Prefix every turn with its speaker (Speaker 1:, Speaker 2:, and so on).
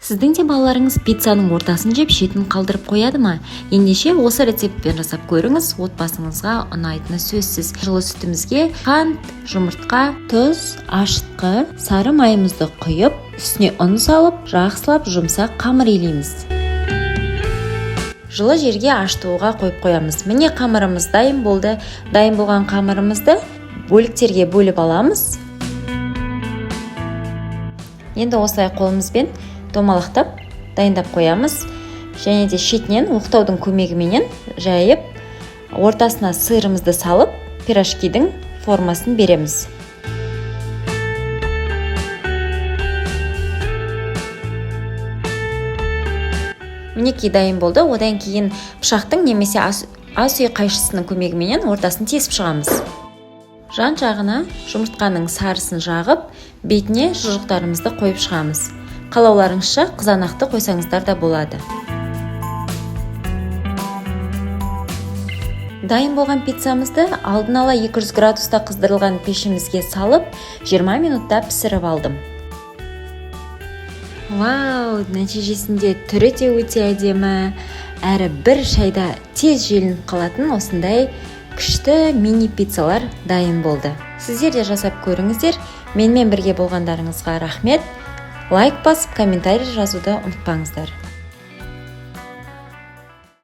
Speaker 1: Сіздің де балаларыңыз пиццаның ортасын жеп шетін қалдырып қояды ма? Ендеше осы рецептпен жасап көріңіз, отбасыңызға ұнайтыны сөзсіз. Жылы сүтімізге қант, жұмыртқа, тұз, ашытқы, сары майымызды құйып, үстіне ұн салып, жақсылап жұмсақ қамыр илейміз. Жылы жерге ашытуға қойып қоямыз. Міне қамырымыз дайын болды. Дайын болған қамырымызды бөліктерге бөліп аламыз. Енді осылай қолымызбен домалақтап дайындап қоямыз. Және де шетінен оқтаудың көмегіменен жайып, ортасына сырымызды салып, пирожкидің формасын береміз. Мінекей дайын болды. Одан кейін пышақтың немесе ас үй қайшысының көмегіменен ортасын тесіп шығамыз. Жан жағына жұмыртқаның сарысын жағып, бетіне шұжықтарымызды қойып шығамыз. Қалауларыңызша қызанақты қойсаңыздар да болады. Дайын болған пиццамызды алдын ала 200 градуста қыздырылған пешімізге салып, 20 минутта пісіріп алдым. Вау, нәтижесінде түрі де өте әдемі, әрі бір шайда тез желініп қалатын осындай күшті мини пиццалар дайын болды. Сіздер де жасап көріңіздер. Менімен бірге болғандарыңызға рахмет. Лайк басып, комментарий жазуды ұмытпаңыздар.